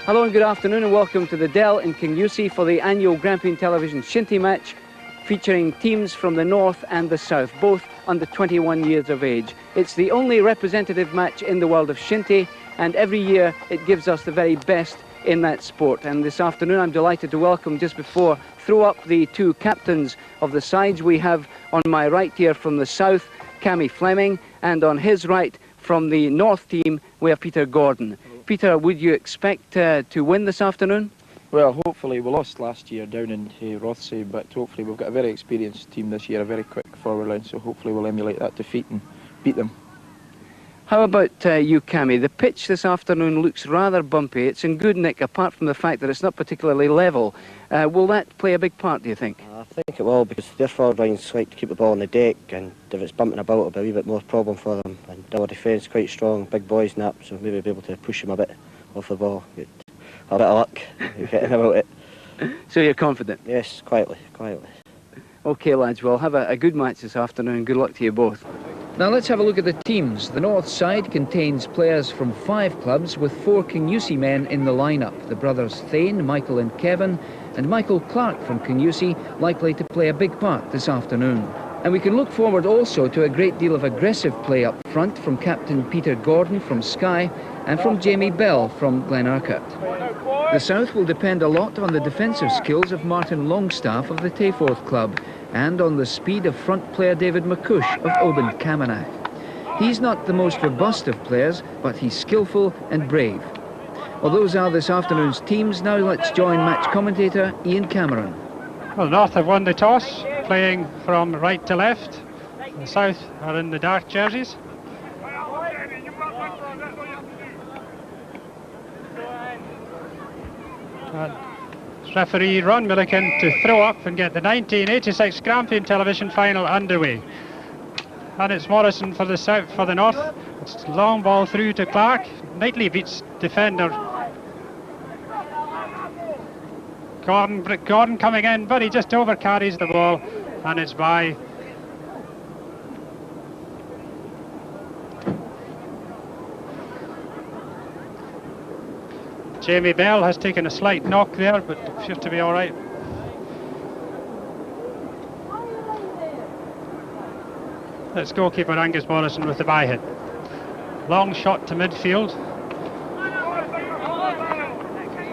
Hello and good afternoon and welcome to the Dell in Kingussie for the annual Grampian Television Shinty match, featuring teams from the north and the south, both under 21 years of age. It's the only representative match in the world of Shinty, and every year it gives us the very best in that sport. And this afternoon I'm delighted to welcome, just before throw up, the two captains of the sides. We have on my right here from the south, Cammy Fleming, and on his right from the north team we have Peter Gordon. Peter, would you expect to win this afternoon? Well, hopefully. We lost last year down in Rothesay, but hopefully we've got a very experienced team this year, a very quick forward line, so hopefully we'll emulate that defeat and beat them. How about you, Cammy? The pitch this afternoon looks rather bumpy. It's in good nick, apart from the fact that it's not particularly level. Will that play a big part, do you think? I think it will, because their forward lines like to keep the ball on the deck, and if it's bumping about, it'll be a wee bit more problem for them. And our defence quite strong, big boys nap, so maybe be able to push them a bit off the ball. Get a bit of luck getting about it. So you're confident? Yes, quietly. OK, lads, well, have a good match this afternoon. Good luck to you both. Now let's have a look at the teams. The north side contains players from 5 clubs, with 4 Kingussie men in the lineup. The brothers Thane, Michael and Kevin, and Michael Clark from Kingussie, likely to play a big part this afternoon. And we can look forward also to a great deal of aggressive play up front from Captain Peter Gordon from Skye and from Jamie Bell from Glenurquhart. The south will depend a lot on the defensive skills of Martin Longstaff of the Tayforth Club, and on the speed of front player David McCush of Oban Camanach. He's not the most robust of players, but he's skillful and brave. Well, those are this afternoon's teams. Now let's join match commentator Ian Cameron. Well, North have won the toss, playing from right to left. The South are in the dark jerseys. And referee Ron Milliken to throw up and get the 1986 Grampian Television final underway. And it's Morrison for the South, for the North. It's a long ball through to Clark. Knightley beats defender. Gordon coming in, but he just overcarries the ball, and it's by Jamie Bell. Has taken a slight knock there, but appears to be all right. That's goalkeeper Angus Morrison with the by hit. Long shot to midfield.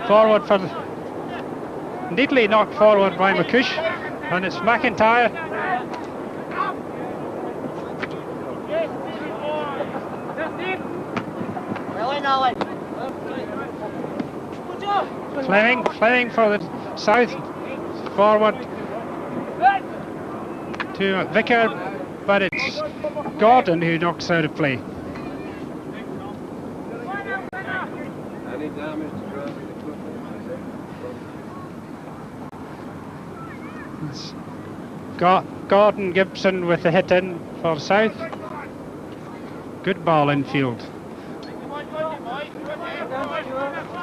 Forward for neatly knocked forward by McCush, and it's McIntyre. Fleming for the South, forward to Vicar, but it's Gordon who knocks out of play. It's Gordon Gibson with the hit in for South. Good ball infield.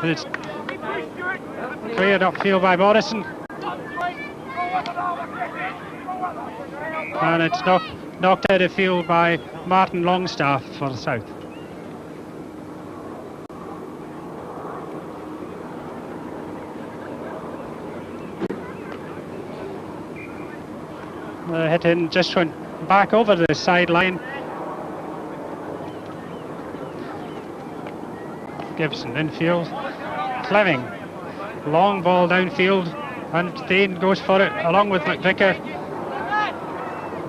And it's cleared upfield by Morrison. And it's knocked out of field by Martin Longstaff for the South. The hit in just went back over the sideline. Gibson infield. Fleming. Long ball downfield, and Thane goes for it along with McVicker.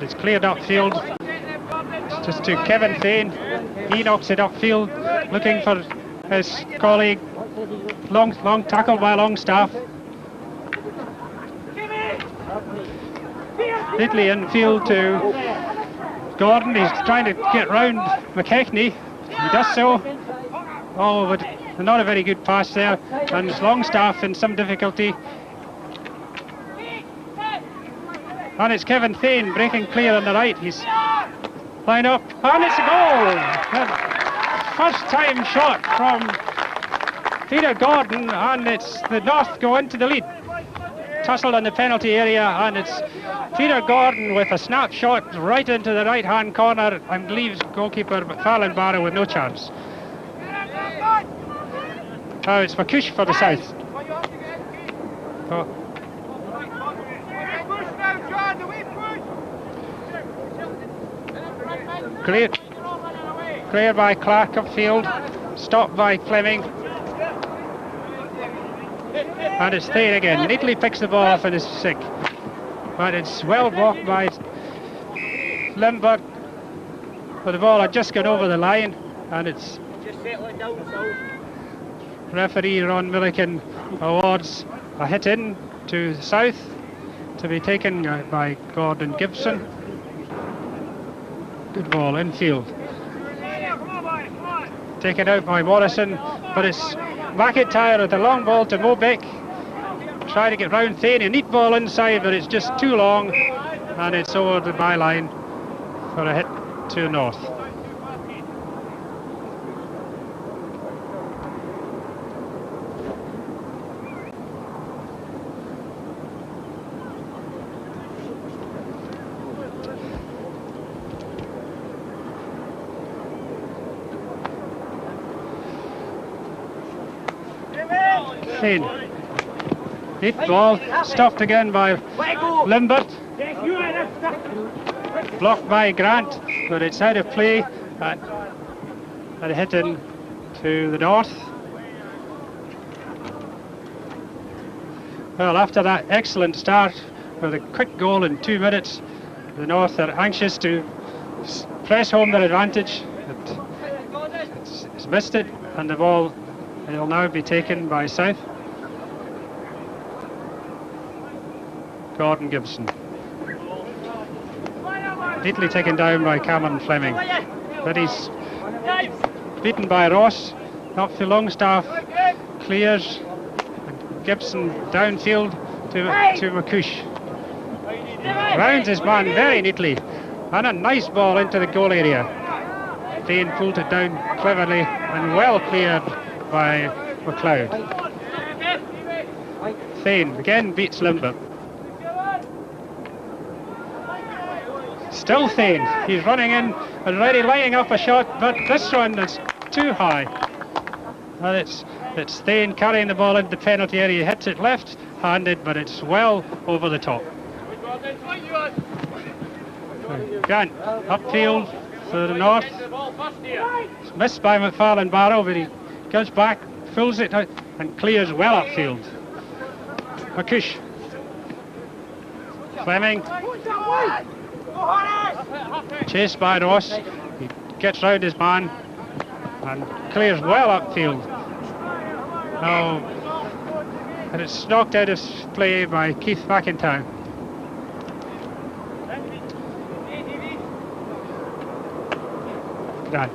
It's cleared upfield just to Kevin Thane. He knocks it upfield, looking for his colleague. Long tackle by Longstaff. Italy infield to Gordon. He's trying to get round McKechnie. He does so. Oh, but not a very good pass there, and it's Longstaff in some difficulty. And it's Kevin Thane breaking clear on the right. He's line up, and it's a goal! First time shot from Peter Gordon, and it's the North go into the lead. Tussle in the penalty area, and it's Peter Gordon with a snapshot right into the right hand corner, and leaves goalkeeper Fallon Barrow with no chance. Now it's McCush for the South. Oh. Clear by Clark upfield, stopped by Fleming. And it's Thane again, neatly picks the ball off and is sick. But it's well blocked by Lambert. But the ball had just gone over the line, and it's referee Ron Milliken awards a hit in to the South to be taken by Gordon Gibson. Good ball infield. Taken out by Morrison, but it's McIntyre with the long ball to Mobeck. Trying to get round Thane, a neat ball inside, but it's just too long, and it's over the byline for a hit to the north. Thane. Neat ball, stopped again by Limbert. Blocked by Grant, but it's out of play and a hit in to the north. Well, after that excellent start with a quick goal in 2 minutes, the North are anxious to press home their advantage. It's missed it, and the ball will now be taken by South. Gordon Gibson. Neatly taken down by Cameron Fleming. But he's beaten by Ross. Up to Longstaff. Clears. Gibson downfield to McCush. Rounds his man very neatly. And a nice ball into the goal area. Thane pulled it down cleverly and well cleared by McLeod. Thane again beats Lambert. Still Thane, he's running in and ready, lining up a shot, but this one is too high. And it's Thane carrying the ball into the penalty area. He hits it left-handed, but it's well over the top. Grant upfield to the north. It's missed by McFarlane Barrow, but he goes back, fills it out, and clears well upfield. McCush. Fleming. Chased by Ross. He gets round his man and clears well upfield. Now, and it's knocked out of play by Keith McIntyre. Grant.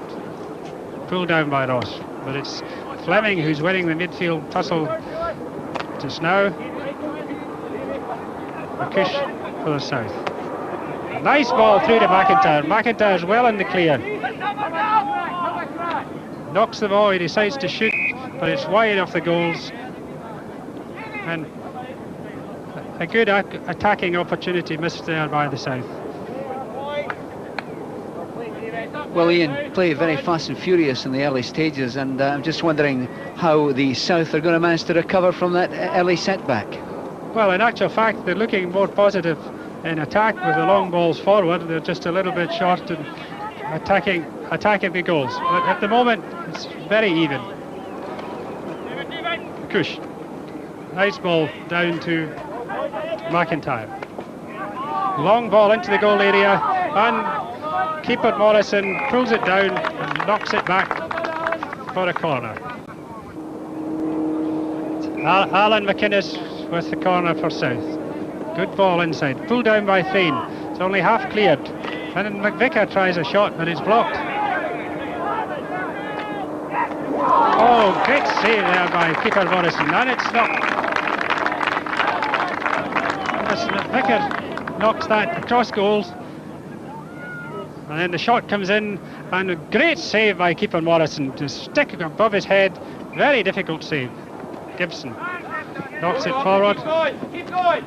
Pulled down by Ross, but it's Fleming who's winning the midfield tussle just now. McCush for the South. A nice ball through to McIntyre. McIntyre's well in the clear. Knocks the ball, he decides to shoot, but it's wide off the goals. And a good attacking opportunity missed there by the South. Well, Ian, play very fast and furious in the early stages, and I'm just wondering how the South are going to manage to recover from that early setback. Well, in actual fact, they're looking more positive in attack with the long balls forward. They're just a little bit short in attacking the goals. But at the moment, it's very even. Kush. Nice ball down to McIntyre. Long ball into the goal area, and keeper Morrison pulls it down and knocks it back for a corner. Alan McInnes with the corner for South. Good ball inside, pulled down by Thane. It's only half cleared. And then McVicker tries a shot, but it's blocked. Oh, great save there by keeper Morrison. And it's not. McVicker knocks that across goals. And then the shot comes in, and a great save by keeper Morrison to stick it above his head. Very difficult save. Gibson knocks it forward,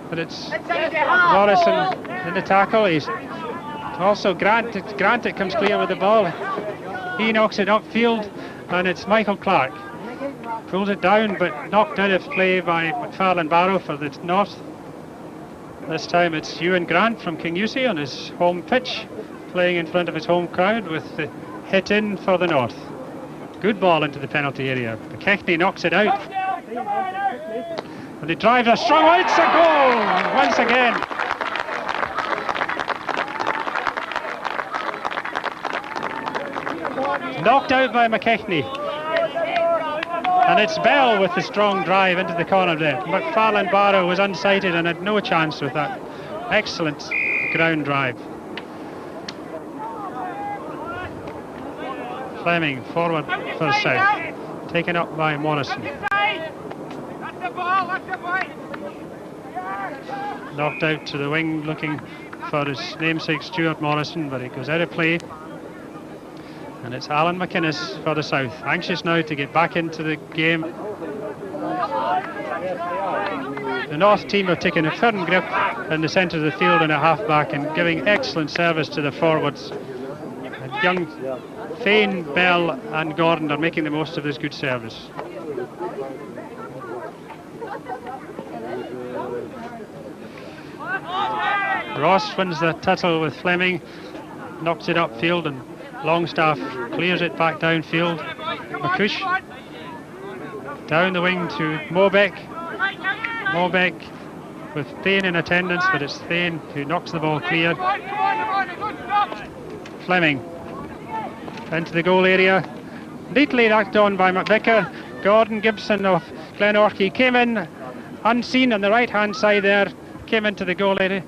but it's Morrison in the tackle. He's also Grant that comes clear with the ball. He knocks it upfield, and it's Michael Clark. Pulls it down, but knocked out of play by McFarlane Barrow for the North. This time it's Ewan Grant from Kingussie on his home pitch, playing in front of his home crowd with the hit in for the North. Good ball into the penalty area. McKechnie knocks it out. And he drives a strong out. It's a goal once again. Knocked out by McKechnie. And it's Bell with the strong drive into the corner there. McFarlane Barrow was unsighted and had no chance with that. Excellent ground drive. Fleming forward for South. Taken up by Morrison. Knocked out to the wing, looking for his namesake Stuart Morrison, but he goes out of play. And it's Alan McInnes for the South, anxious now to get back into the game. The North team have taken a firm grip in the centre of the field and a half-back and giving excellent service to the forwards. And young Fane, Bell and Gordon are making the most of this good service. Ross wins the tuttle with Fleming, knocks it upfield, and Longstaff clears it back downfield. McCush down the wing to Mobeck. Mobeck with Thane in attendance, but it's Thane who knocks the ball clear. Fleming into the goal area, neatly knocked on by McVicker. Gordon Gibson of Glenorchy came in unseen on the right hand side there, came into the goal area.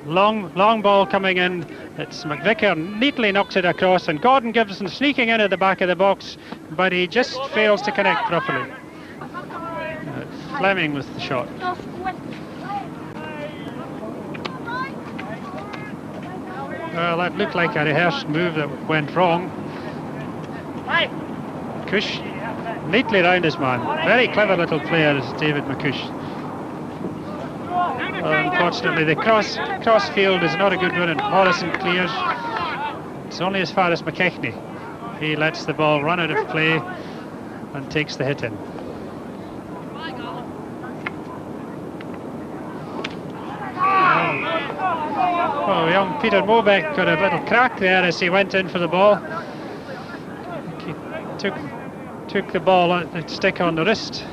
Long ball coming in. It's McVicker neatly knocks it across, and Gordon Gibson sneaking in at the back of the box, but he just fails to connect properly. Fleming with the shot. Well, that looked like a rehearsed move that went wrong. Cush neatly round his man. Very clever little player is David McCush. Unfortunately, the cross field is not a good one, and Morrison clears. It's only as far as McKechnie. He lets the ball run out of play and takes the hit in. Oh, young Peter Mobeck got a little crack there as he went in for the ball. He took the ball out, the stick on the wrist.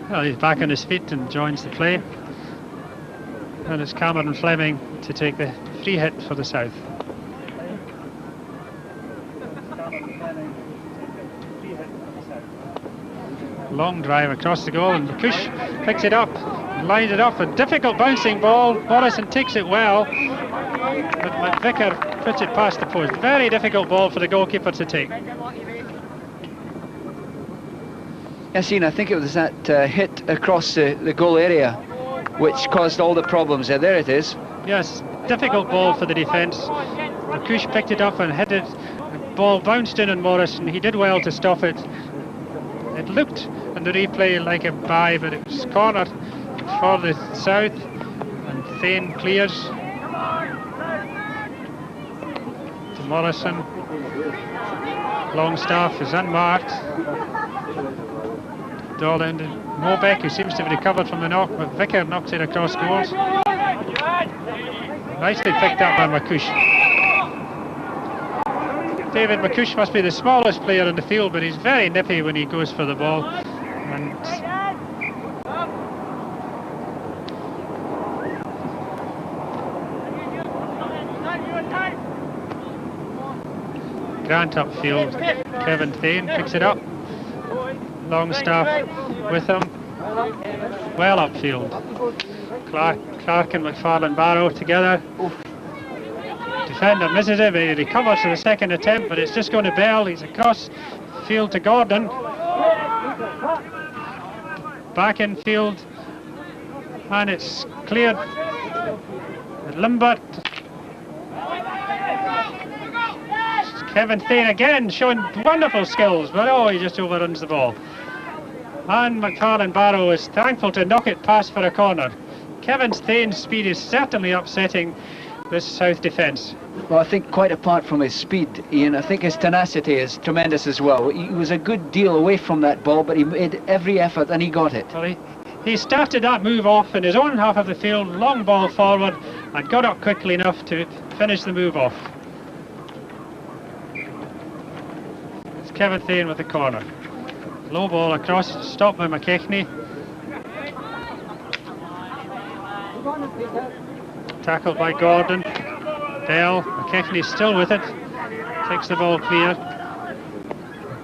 Well, he's back on his feet and joins the play. And it's Cameron Fleming to take the free hit for the South. Long drive across the goal, and McCush picks it up, lines it up. A difficult bouncing ball. Morrison takes it well, but McVicker puts it past the post. Very difficult ball for the goalkeeper to take. Yassine, I think it was that hit across the goal area which caused all the problems there. There it is. Yes, difficult ball for the defence. McCush picked it up and hit it. The ball bounced in on Morrison. He did well to stop it. It looked in the replay like a bye, but it was cornered for the South, and Thane clears to Morrison. Longstaff is unmarked. Dolan and Mobeck, who seems to have recovered from the knock, but Vicker knocks it across goals. Nicely picked up by McCush. David McCush must be the smallest player in the field, but he's very nippy when he goes for the ball. And Grant upfield, Kevin Thane picks it up. Longstaff with him, well upfield. Clark and McFarlane Barrow together. Defender misses it, but he recovers to the second attempt, but it's just going to Bell. He's across field to Gordon. Back in field, and it's cleared. Limbert. Kevin Thane again showing wonderful skills, but oh, he just overruns the ball. And McFarlane Barrow is thankful to knock it past for a corner. Kevin Thane's speed is certainly upsetting this South defence? Well, I think quite apart from his speed, Ian, I think his tenacity is tremendous as well. He was a good deal away from that ball, but he made every effort and he got it. Well, he started that move off in his own half of the field, long ball forward, and got up quickly enough to finish the move off. It's Kevin Thane with the corner. Low ball across, stopped by McKechnie. Tackled by Gordon. Dell, McKechnie still with it. Takes the ball clear.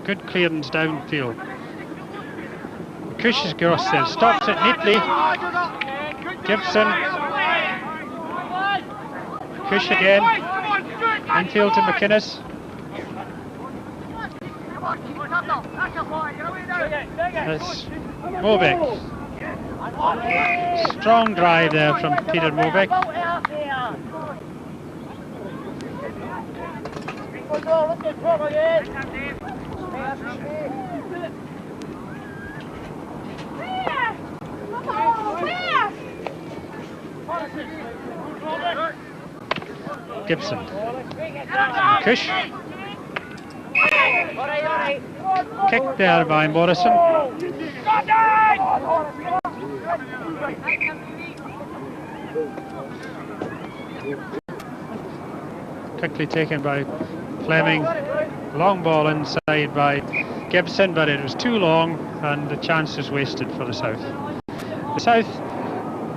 Good clearance downfield. Cush is across there, stops it neatly. Gibson. Cush again. Infield to McInnes. That's Mobeck. Strong drive there from Peter Mobeck. Gibson. Cush. Kicked there by Morrison. Quickly taken by Fleming. Long ball inside by Gibson, but it was too long and the chance was wasted for the South. The South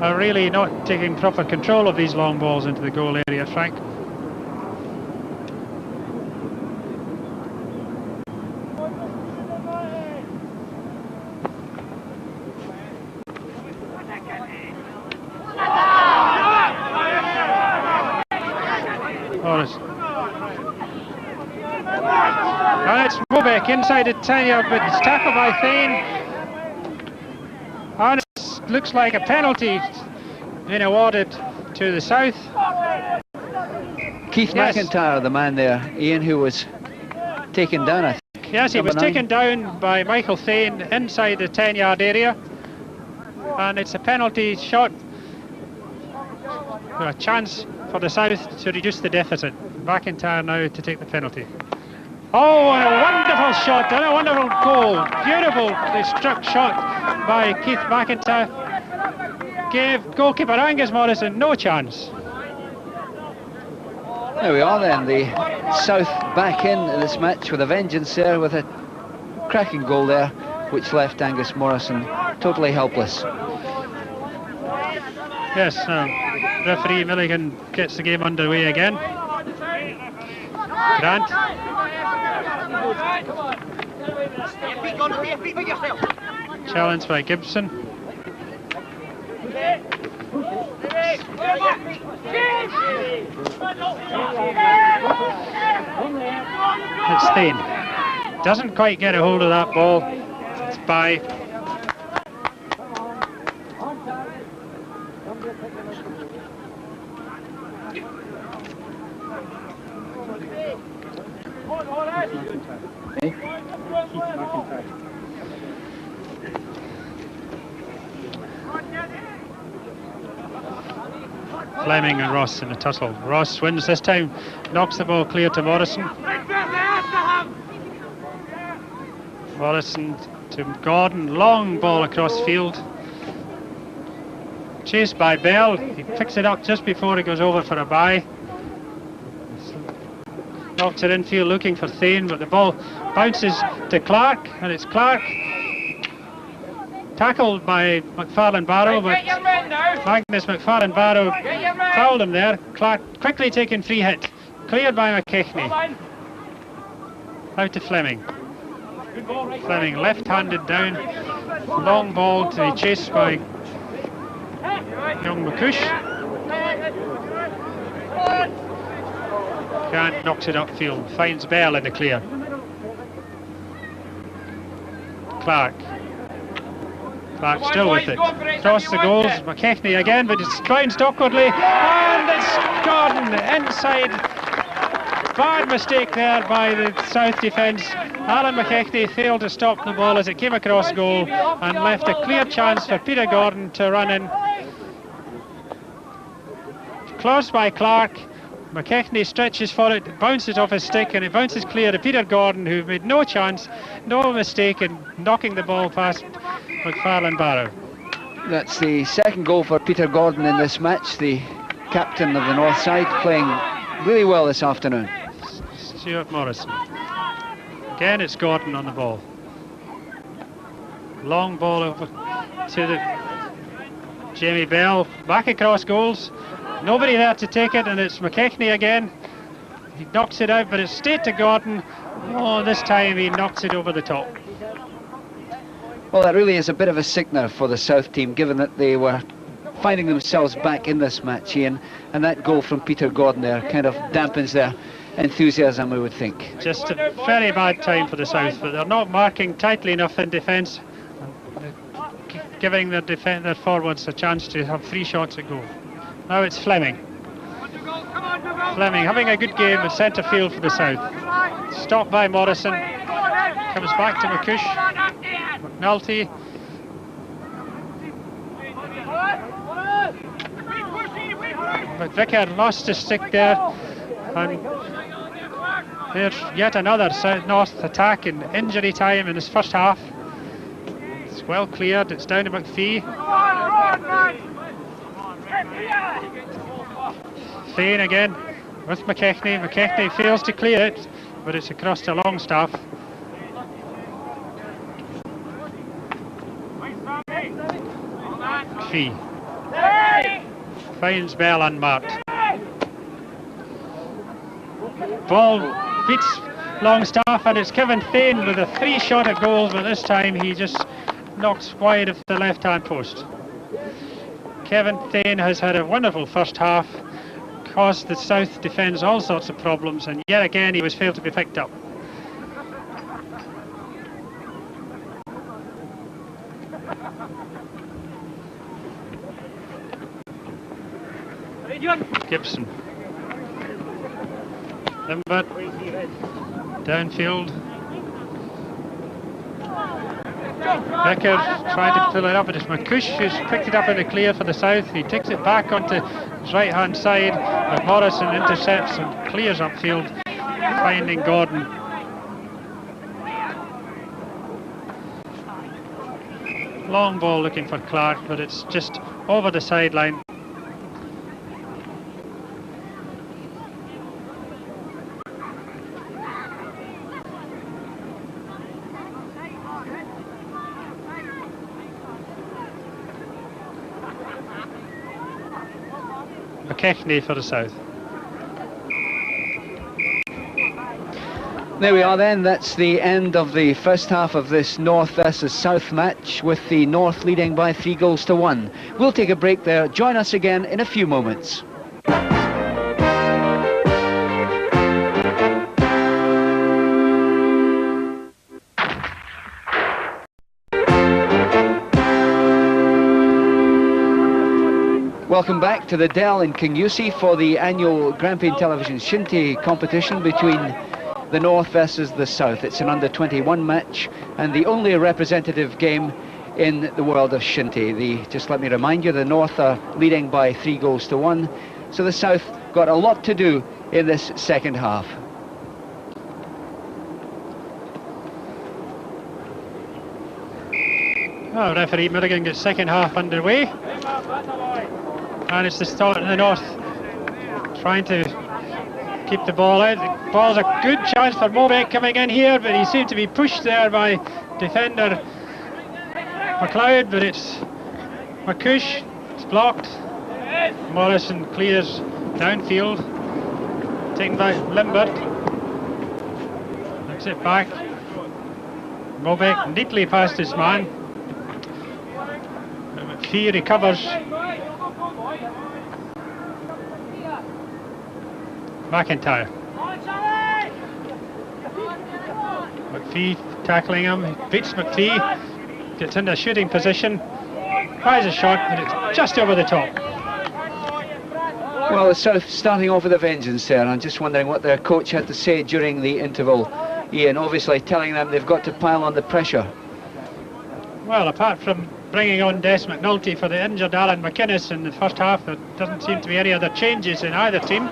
are really not taking proper control of these long balls into the goal area, Frank. And it's Mobeck inside the 10-yard, but it's tackled by Thane. And it looks like a penalty being awarded to the South. Keith McIntyre, the man there, Ian, who was taken down, I think. Yes, he was taken down by Michael Thane inside the 10-yard area. And it's a penalty shot. A chance for the South to reduce the deficit. McIntyre now to take the penalty. Oh, and a wonderful shot and a wonderful goal. Beautifully struck shot by Keith McIntyre. Gave goalkeeper Angus Morrison no chance. There we are then, the South back in this match with a vengeance there, with a cracking goal there, which left Angus Morrison totally helpless. Yes, referee Milligan gets the game underway again. Grant. Challenge by Gibson. It's Thane. Doesn't quite get a hold of that ball. It's by. Fleming and Ross in a tussle. Ross wins this time, knocks the ball clear to Morrison. Morrison to Gordon, long ball across field. Chased by Bell, he picks it up just before he goes over for a bye. Knocks it infield looking for Thane, but the ball bounces to Clark, and it's Clark. Tackled by McFarlane Barrow, but Magnus McFarlane Barrow fouled him there. Clark quickly taking free hit. Cleared by McKechnie. Out to Fleming. Fleming left-handed down. Long ball to be chased by young McCush. Grant knocks it upfield. Finds Bell in the clear. Clark still with it. Across the goals, McKechnie again, but it's bounced awkwardly, and it's Gordon inside. Bad mistake there by the South defence. Alan McKechnie failed to stop the ball as it came across goal and left a clear chance for Peter Gordon to run in. Close by Clark. McKechnie stretches for it, bounces off his stick, and it bounces clear to Peter Gordon, who made no chance, no mistake in knocking the ball past McFarlane Barrow. That's the second goal for Peter Gordon in this match, the captain of the North Side, playing really well this afternoon. Stuart Morrison. Again, it's Gordon on the ball. Long ball over to the Jamie Bell, back across goals. Nobody there to take it, and it's McKechnie again. He knocks it out, but it's straight to Gordon. Oh, this time he knocks it over the top. Well, that really is a bit of a sickener for the South team, given that they were finding themselves back in this match, Ian, and that goal from Peter Gordon there kind of dampens their enthusiasm, we would think. Just a very bad time for the South, but they're not marking tightly enough in defence, giving their forwards a chance to have 3 shots at goal. Now it's Fleming. Fleming having a good game at centre field for the South. Stopped by Morrison. Comes back to McCush. McNulty. But Vicker lost his stick there. And there's yet another South-North attack in injury time in this first half. It's well cleared. It's down to McPhee. Fane again with McKechnie. McKechnie fails to clear it, but it's across to Longstaff. Fee finds Bell unmarked. Ball beats Longstaff, and it's Kevin Thane with a 3 shot at goal, but this time he just knocks wide of the left-hand post. Kevin Thane has had a wonderful first half, caused the South defence all sorts of problems, and yet again he was failed to be picked up. Gibson. Limbert. Downfield. Becker trying to pull it up, but it's McCush who's picked it up in the clear for the South. He takes it back onto his right hand side, but Morrison intercepts and clears upfield, finding Gordon. Long ball looking for Clark, but it's just over the sideline. McKechnie for the South. There we are then, that's the end of the first half of this North versus South match, with the North leading by 3-1. We'll take a break there. Join us again in a few moments. Welcome back to the Dell in Kingussie for the annual Grampian Television Shinty competition between the North versus the South. It's an under-21 match and the only representative game in the world of Shinty. Just let me remind you, the North are leading by 3-1, so the South got a lot to do in this second half. Well, referee Milligan gets second half underway. And it's the start of the North trying to keep the ball out. The ball's a good chance for Mobeck coming in here, but he seemed to be pushed there by defender McLeod, but it's McCush. It's blocked. Morrison clears downfield, taken by Limbert. Looks it back. Mobeck neatly past his man. McPhee recovers. McIntyre. McPhee tackling him, he beats McPhee, gets into a shooting position, tries a shot, and it's just over the top. Well, the South starting off with a vengeance there. I'm just wondering what their coach had to say during the interval. Ian, obviously telling them they've got to pile on the pressure. Well, apart from bringing on Des McNulty for the injured Alan McInnes in the first half. There doesn't seem to be any other changes in either team.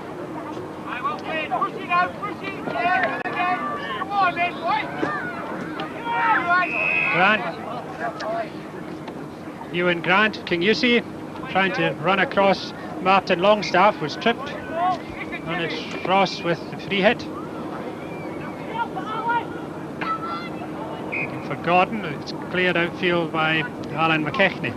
Grant, Ewan Grant, Kingussie, trying to run across Martin Longstaff, was tripped. And it's Ross with the free hit. Looking for Gordon, it's cleared outfield by Alan McKechnie.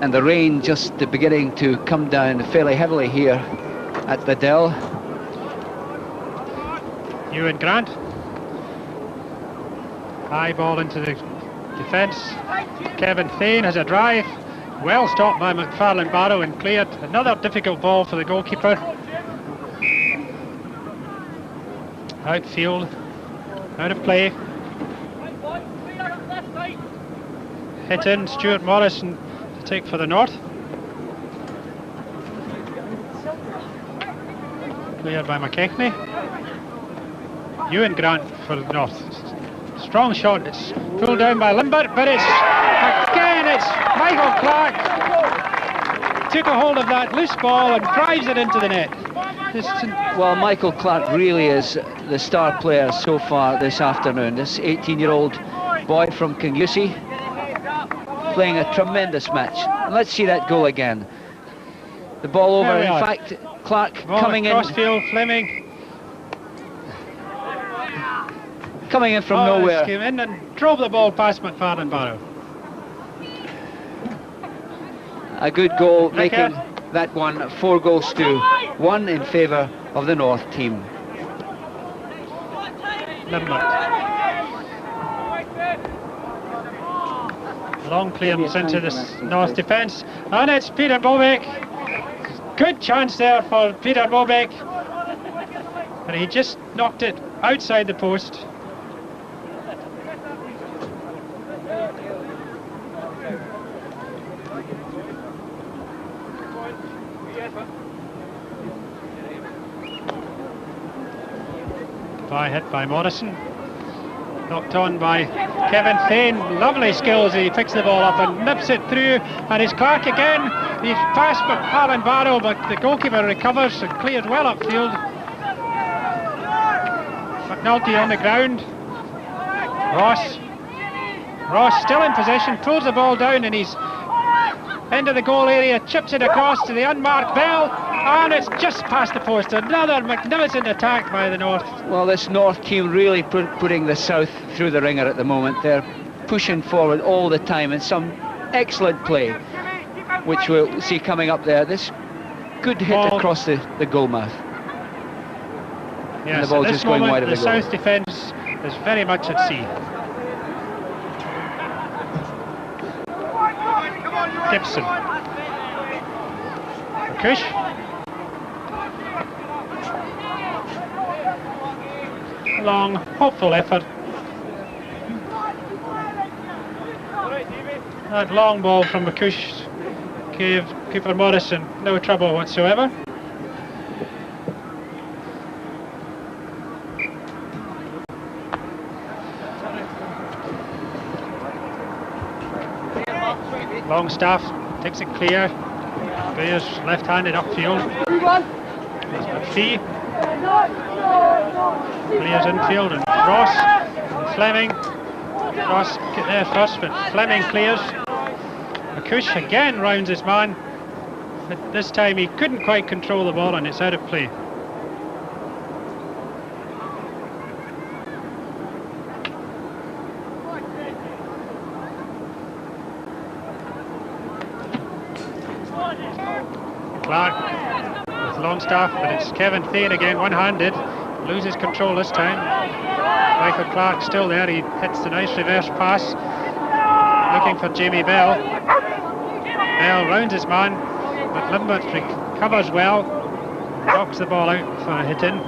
And the rain just beginning to come down fairly heavily here at the Dell. Ewan Grant. High ball into the defence. Kevin Thane has a drive. Well stopped by McFarlane Barrow and cleared. Another difficult ball for the goalkeeper. Outfield. Out of play. Hit in. Stuart Morrison to take for the North. Cleared by McKechnie. Ewan Grant for the North. Strong shot, it's pulled down by Limbert, but it's Michael Clark. Took a hold of that loose ball and drives it into the net. Well, Michael Clark really is the star player so far this afternoon. This 18-year-old boy from Kingussie playing a tremendous match. And let's see that goal again. The ball over, in fact, Clark ball coming in. Crossfield, Fleming. Coming in from nowhere. Came in and drove the ball past McFarlane Barrow. A good goal, making that one 4-1 in favour of the North team. Long clearance into the North defence, and it's Peter Bobek. Good chance there for Peter Bobek, and he just knocked it outside the post. Hit by Morrison, knocked on by Kevin Thane. Lovely skills, he picks the ball up and nips it through, and it's Clark again. He's past McFarlane Barrow, but the goalkeeper recovers and cleared well upfield. McNulty on the ground. Ross still in possession, pulls the ball down, and he's into the goal area, chips it across to the unmarked Bell, and it's just past the post. Another magnificent attack by the North. Well, this North team really putting the South through the ringer at the moment. They're pushing forward all the time, and some excellent play, which we'll see coming up there. This good hit across the goal mouth. Yes, and the ball just going wide of the goal. The South defence is very much at sea. Gibson. Kush. Long, hopeful effort. That long ball from McCush gave keeper Morrison no trouble whatsoever. Longstaff takes it clear. Players left-handed upfield. McPhee. Players infield, and Ross and Fleming. Ross get there first, but Fleming clears. McCush again rounds his man, but this time he couldn't quite control the ball and it's out of play. Clark with Longstaff, but it's Kevin Thane again, one-handed. Loses control this time. Michael Clark still there, he hits the nice reverse pass. Looking for Jamie Bell. Bell rounds his man, but Limbert recovers well. Knocks the ball out for a hit in.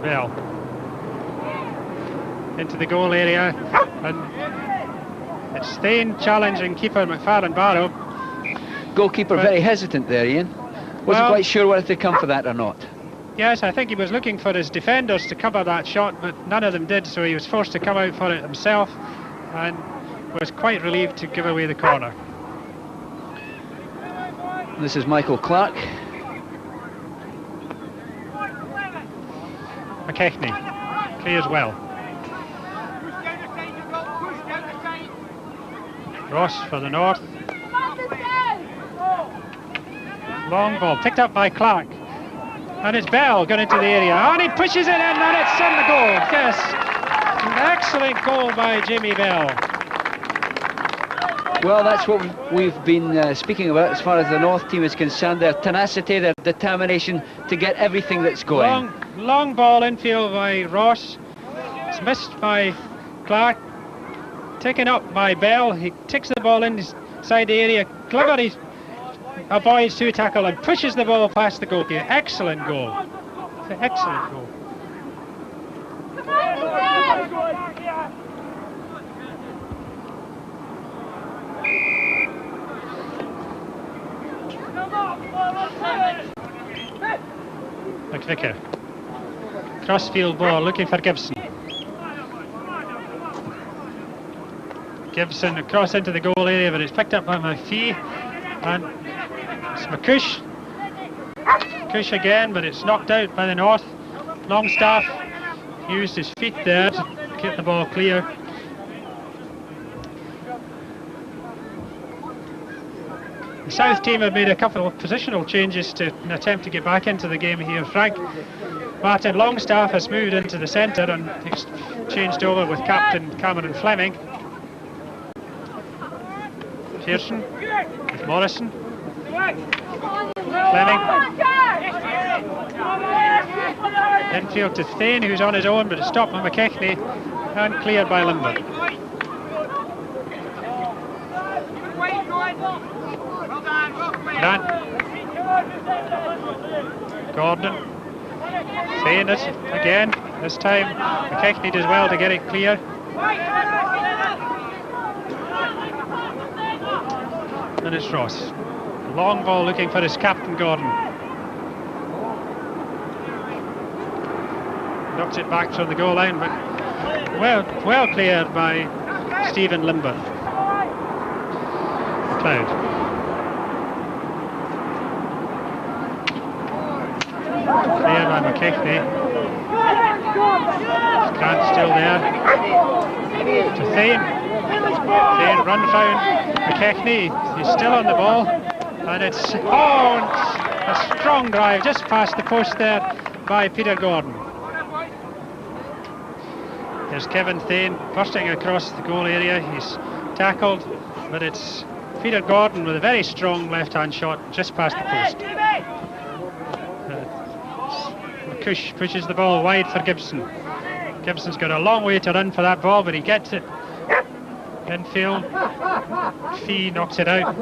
Bell into the goal area, and It's Thane challenging keeper McFarlane Barrow. Goalkeeper very hesitant there, Ian. Wasn't quite sure whether to come for that or not. Yes, I think he was looking for his defenders to cover that shot, but none of them did, so he was forced to come out for it himself and was quite relieved to give away the corner. This is Michael Clark. McKechnie clears well. Ross for the North. Long ball picked up by Clark. And it's Bell going into the area. And he pushes it in and it's in the goal. Yes. An excellent goal by Jamie Bell. Well, that's what we've been speaking about as far as the North team is concerned. Their tenacity, their determination to get everything that's going. Long ball infield by Ross. It's missed by Clark. Taken up by Bell. He takes the ball inside the area. Clever, he avoids two tackle and pushes the ball past the goalkeeper. Excellent goal. Excellent goal. McVicker. Crossfield ball looking for Gibson. Gibson across into the goal area, but it's picked up by McPhee. And it's McCush. McCush again, but it's knocked out by the North. Longstaff used his feet there to keep the ball clear. The South team have made a couple of positional changes to an attempt to get back into the game here. Frank Martin Longstaff has moved into the centre and changed over with Captain Cameron Fleming. Pearson with Morrison. Fleming. Infield to Thane, who's on his own, but it's stopped by McKechnie and cleared by Limber. Grant. Gordon. Thane it again. This time McKechnie does well to get it clear. And it's Ross. Long ball looking for his captain Gordon. Knocks it back from the goal line, but well cleared by Stephen Limber. McLeod. Cleared by McKechnie. Grant still there. To Thane. Thane runs round McKechnie. He's still on the ball. And it's a strong drive just past the post there by Peter Gordon. There's Kevin Thane bursting across the goal area. He's tackled, but it's Peter Gordon with a very strong left-hand shot just past the post. McCush pushes the ball wide for Gibson. Gibson's got a long way to run for that ball, but he gets it. Infield. Fee knocks it out.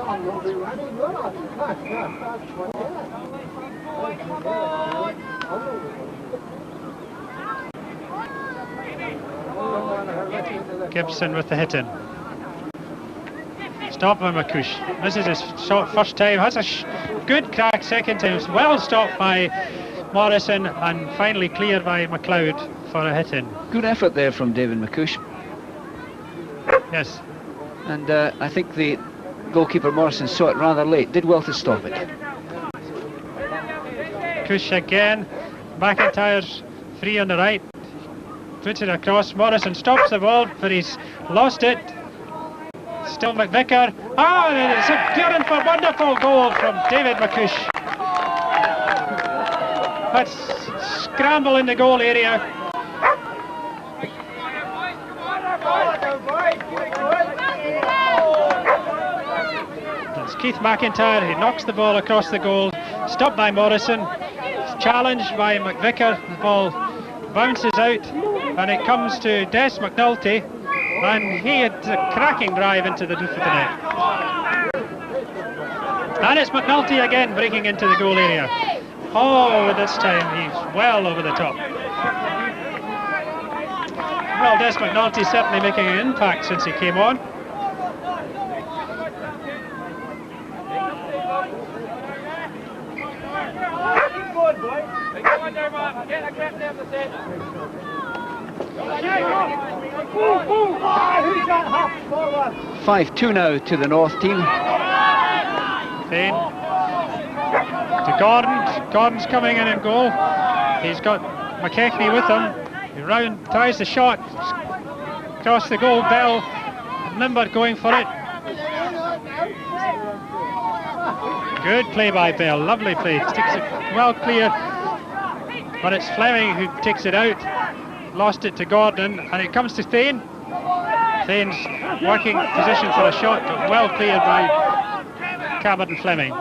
Gibson with the hit in. Stopped by McCush. This is his shot first time. Has a good crack second time. It's well stopped by Morrison and finally cleared by McLeod for a hit in. Good effort there from David McCush. Yes. And I think the goalkeeper Morrison saw it rather late. Did well to stop it. Cush again. McIntyre's free on the right. Puts it across. Morrison stops the ball, but he's lost it. Still McVicker. And it's a beautiful, wonderful goal from David McCush. Let's scramble in the goal area. That's Keith McIntyre. He knocks the ball across the goal. Stopped by Morrison. Challenged by McVicker. The ball bounces out and it comes to Des McNulty, and he had a cracking drive into the roof of the net. And it's McNulty again breaking into the goal area. Oh, this time he's well over the top. Well, Des McNulty certainly making an impact since he came on. "5-2 now to the North team. Thane to Gordon. Gordon's coming in goal. He's got McKechnie with him. He round tries the shot. Across the goal, Dell. Nimbert going for it. Good play by Bell, lovely play. Sticks it well clear, but it's Fleming who takes it out. Lost it to Gordon, and it comes to Thane. Thane's working position for a shot, but well cleared by Cabot and Fleming.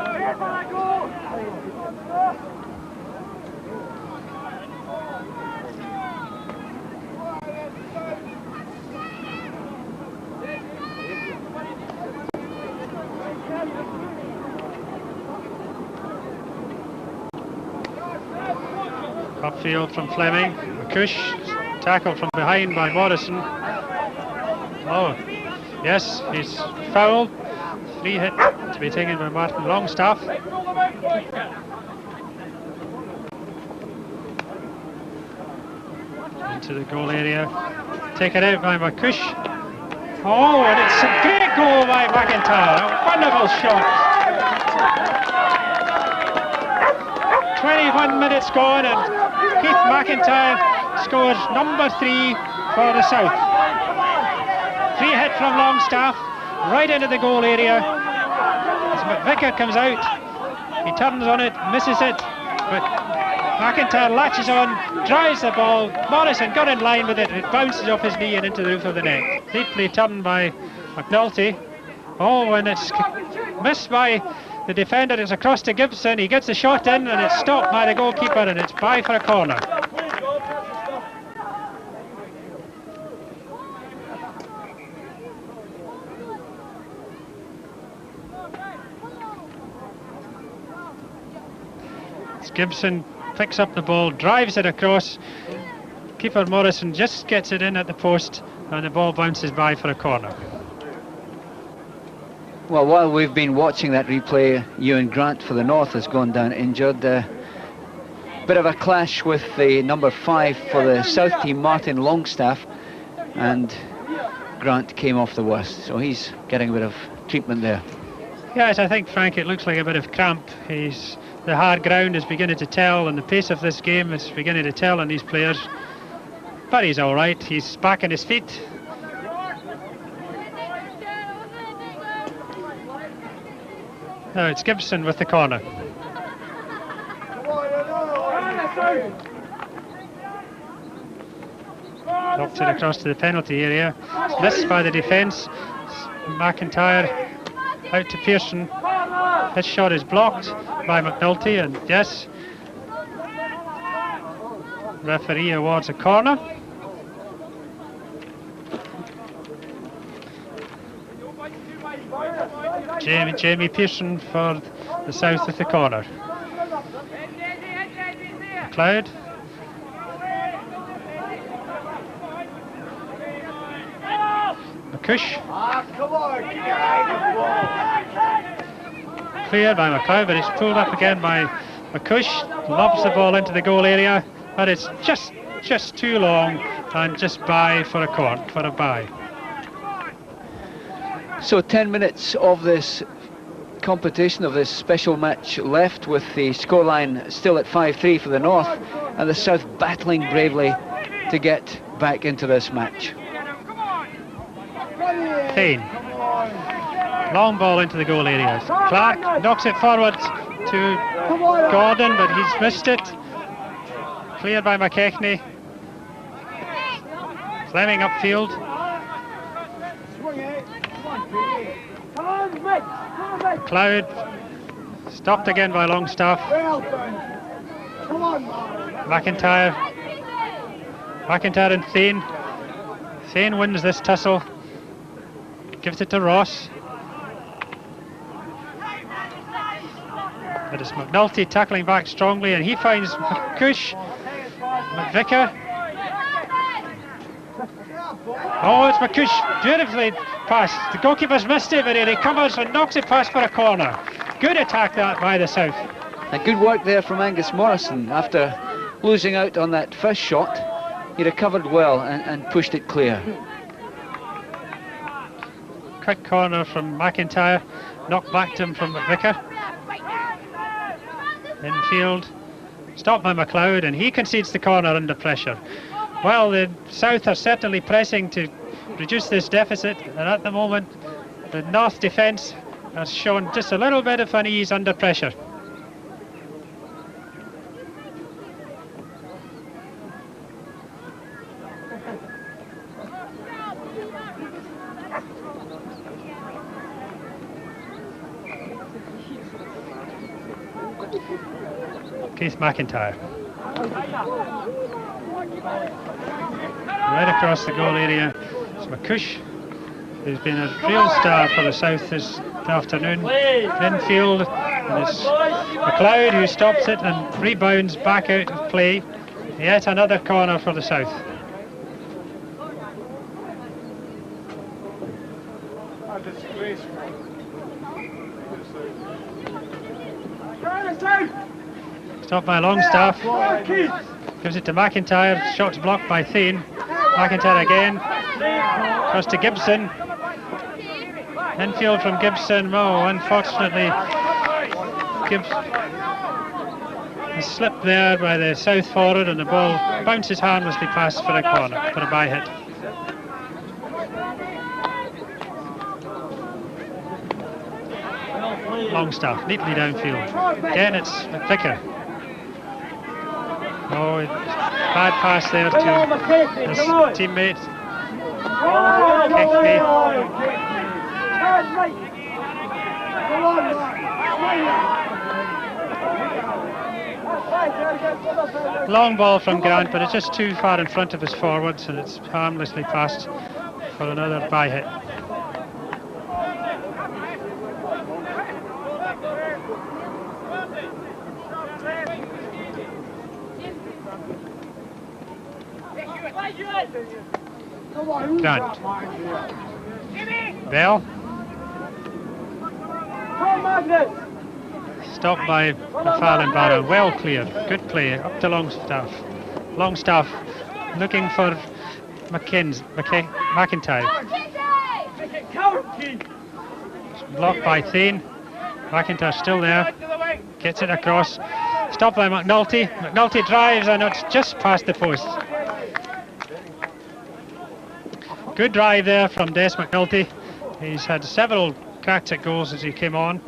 Upfield from Fleming. McCush, tackled from behind by Morrison. Oh, yes, he's fouled. Free hit to be taken by Martin Longstaff. Into the goal area. Taken out by McCush. Oh, and it's a great goal by McIntyre. A wonderful shot. 21 minutes gone, and Keith McIntyre scores number 3 for the South. Free hit from Longstaff, right into the goal area. As McVicker comes out, he turns on it, misses it, but McIntyre latches on, drives the ball. Morrison got in line with it, it bounces off his knee and into the roof of the net. Neatly turned by McNulty. Oh, and it's missed by the defender. It's across to Gibson. He gets the shot in, and it's stopped by the goalkeeper, and it's by for a corner. As Gibson picks up the ball, drives it across. Keeper Morrison just gets it in at the post, and the ball bounces by for a corner. Well, while we've been watching that replay, Ewan Grant for the North has gone down injured. Bit of a clash with the number 5 for the South team, Martin Longstaff, and Grant came off the worst, so he's getting a bit of treatment there. Yes, I think, Frank, it looks like a bit of cramp. The hard ground is beginning to tell, and the pace of this game is beginning to tell on these players. But he's all right. He's back on his feet. Now it's Gibson with the corner. Knocked it across to the penalty area. It's missed by the defence. McIntyre out to Pearson. His shot is blocked by McNulty, and yes, referee awards a corner. Jamie Pearson for the South with the corner. McLeod. McCush. Cleared by McLeod, but it's pulled up again by McCush. Lobs the ball into the goal area, but it's just too long, and just by for a bye. So 10 minutes of this competition, of this special match left, with the scoreline still at 5-3 for the North, and the South battling bravely to get back into this match. Thane. Long ball into the goal area. Clark knocks it forward to Gordon, but he's missed it. Cleared by McKechnie. Fleming upfield. McLeod stopped again by Longstaff. McIntyre and Thane. Thane wins this tussle, gives it to Ross. But it's McNulty tackling back strongly, and he finds McCush. McVicker. Oh, it's McCush, beautifully passed. The goalkeeper's missed it, but he recovers and knocks it past for a corner. Good attack that by the South. A good work there from Angus Morrison after losing out on that first shot, he recovered well and pushed it clear. Quick corner from McIntyre, knocked back to him from McVicker. Infield, stopped by McLeod, and he concedes the corner under pressure. Well, the South are certainly pressing to reduce this deficit, and at the moment the North defence has shown just a little bit of unease under pressure. Keith McIntyre. Right across the goal area, it's McCush, who's been a real star for the South this afternoon. Infield, and it's McLeod who stops it and rebounds back out of play. Yet another corner for the South. Stopped by Longstaff, gives it to McIntyre, shots blocked by Thane. McIntyre again, across to Gibson. Infield from Gibson, oh, unfortunately, Gibson has slipped there by the South forward, and the ball bounces harmlessly past for a corner, for a bye hit. Longstaff, neatly downfield. Again, it's McVicker. Oh, bad pass there to his teammate. Long ball from Grant, but it's just too far in front of his forwards, and it's harmlessly passed for another bye hit. Grant. Bell. Stopped by McFarlane Barrow. Well cleared. Good play. Up to Longstaff. Longstaff looking for McIntyre. Blocked by Thane. McIntyre still there. Gets it across. Stopped by McNulty. McNulty drives, and it's just past the post. Good drive there from Des McNulty. He's had several cracks at goals as he came on.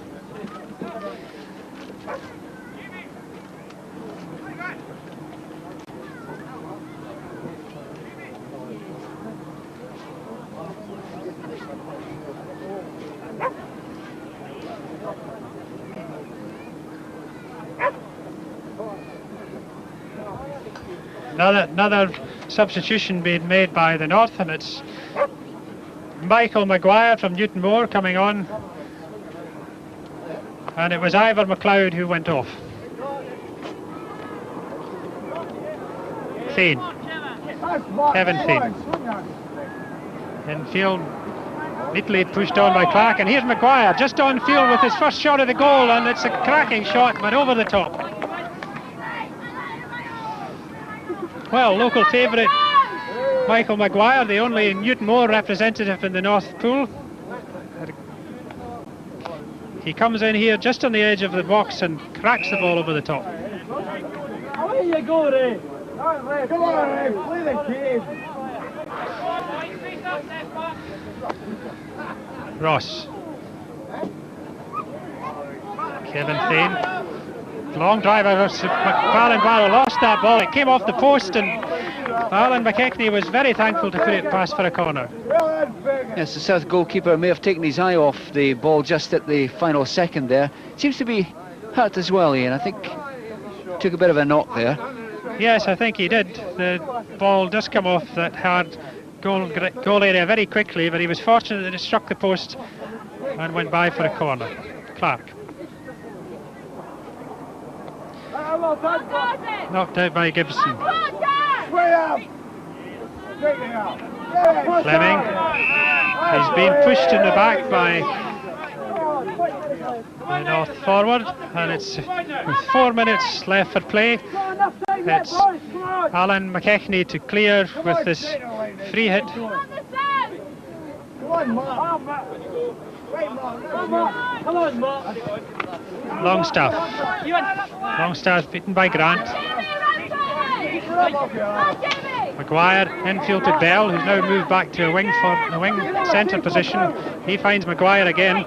Another substitution being made by the North, and it's Michael Maguire from Newton Moore coming on, and it was Ivor McLeod who went off. Thane, Kevin Thane. Infield, neatly pushed on by Clark, and here's Maguire just on field with his first shot of the goal, and it's a cracking shot, but over the top. Well, local favourite Michael Maguire, the only Newton Moore representative in the North Pool. He comes in here just on the edge of the box and cracks the ball over the top. Away you go, Ray. Come on, Ray, play the game. Ross. Kevin Thane. Long drive over McFarlane Barrow, lost that ball. It came off the post, and Alan McKechnie was very thankful to put it past for a corner. Yes, the South goalkeeper may have taken his eye off the ball just at the final second there. Seems to be hurt as well, Ian. I think took a bit of a knock there. Yes, I think he did. The ball does come off that hard goal area very quickly, but he was fortunate that it struck the post and went by for a corner. Clark. Knocked out by Gibson. Fleming. He's been pushed in the back by the North forward, and it's with 4 minutes left for play. It's Alan McKechnie to clear with this free hit. Longstaff beaten by Grant. Maguire infield to Dell, who's now moved back to a wing centre position. He finds Maguire again.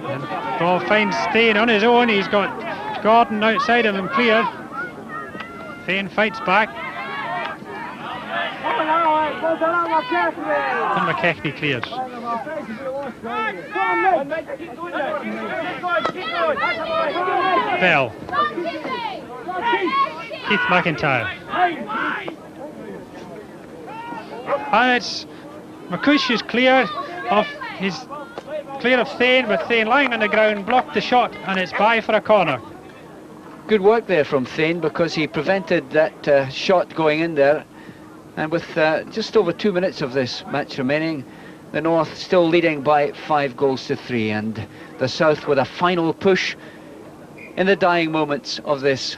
And ball finds Thane on his own. He's got Gordon outside him and clear. Thane fights back. And McKechnie clears. Bell. Keith McIntyre. And it's McCush is clear of Thane, with Thane lying on the ground, blocked the shot, and it's by for a corner. Good work there from Thane, because he prevented that shot going in there. And with just over 2 minutes of this match remaining, the North still leading by 5-3, and the South with a final push in the dying moments of this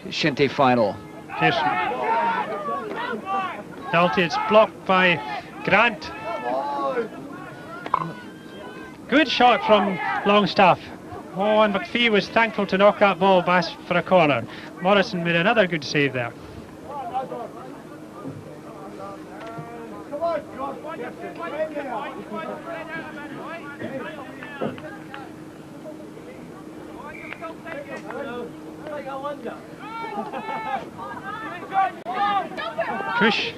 Shinty final. Yes. Penalty, it's blocked by Grant. Good shot from Longstaff. Oh, and McPhee was thankful to knock that ball back for a corner. Morrison made another good save there. Cush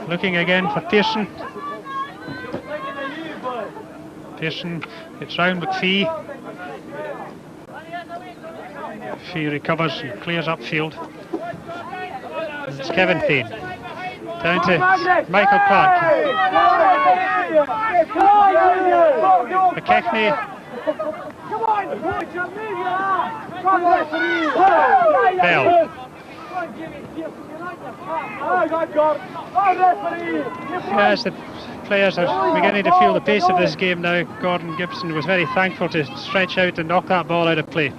looking again for Pearson. Pearson gets round McPhee. McPhee recovers and clears upfield. And it's Kevin Thane. Down to Michael Clark. McKechnie. Bell. As the players are beginning to feel the pace of this game now, Gordon Gibson was very thankful to stretch out and knock that ball out of play.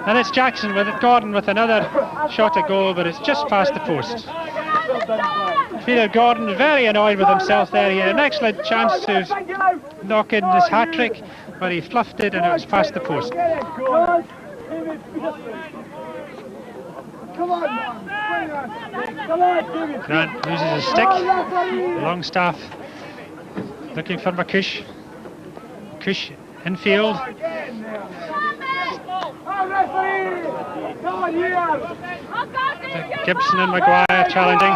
And it's Jackson with it, Gordon with another shot at goal, but it's just past the post. Peter Gordon very annoyed with himself there. He had an excellent chance to knock in his hat-trick, but he fluffed it and it was past the post. Grant loses his stick. Longstaff looking for McCush. McCush infield. Gibson and Maguire challenging.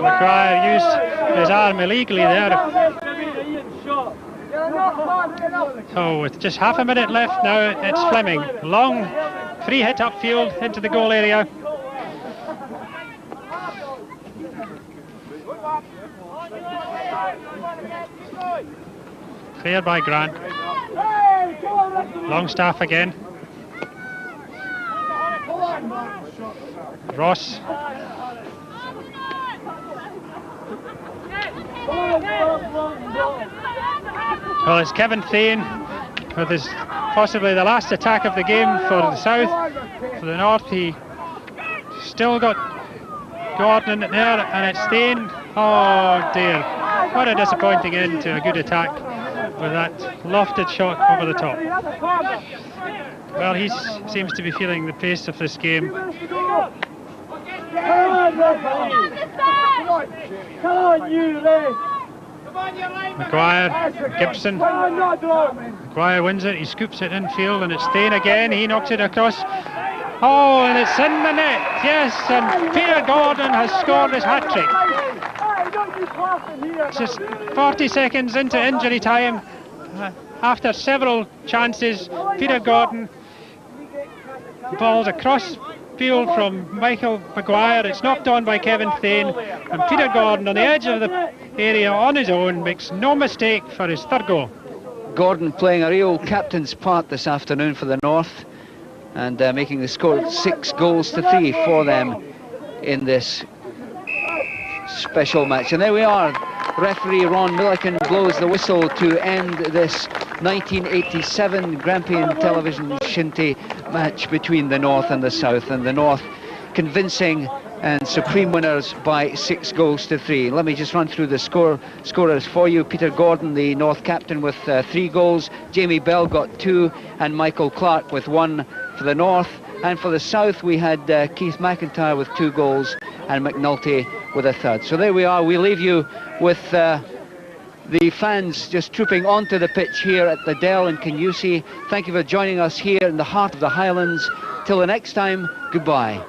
Maguire used his arm illegally there. So with just half a minute left now, it's Fleming. Long free hit upfield into the goal area. Cleared by Grant. Longstaff again. Ross. Well, it's Kevin Thane with his possibly the last attack of the game for the South. For the North, he still got Gordon in there, and it's Thane. Oh dear, what a disappointing end to a good attack with that lofted shot over the top. Well, he seems to be feeling the pace of this game. Maguire, Gibson. Maguire wins it, he scoops it infield, and it's Thane again. He knocks it across. Oh, and it's in the net. Yes, and Peter Gordon has scored his hat-trick. Just 40 seconds into injury time. After several chances, Peter Gordon balls across field from Michael Maguire. It's knocked on by Kevin Thane, and Peter Gordon on the edge of the area on his own makes no mistake for his third goal. Gordon playing a real captain's part this afternoon for the North, and making the score 6-3 for them in this special match. And there we are. referee Ron Milliken blows the whistle to end this 1987 Grampian television Shinty match between the North and the South, and the North convincing and supreme winners by 6 goals to 3. Let me just run through the scorers for you. Peter Gordon, the North captain, with 3 goals. Jamie Bell got 2, and Michael Clark with 1 for the North. And for the South, we had Keith McIntyre with 2 goals and McNulty with a 3rd. So there we are. We leave you with the fans just trooping onto the pitch here at the Dell in Kingussie. Thank you for joining us here in the heart of the Highlands. Till the next time, goodbye.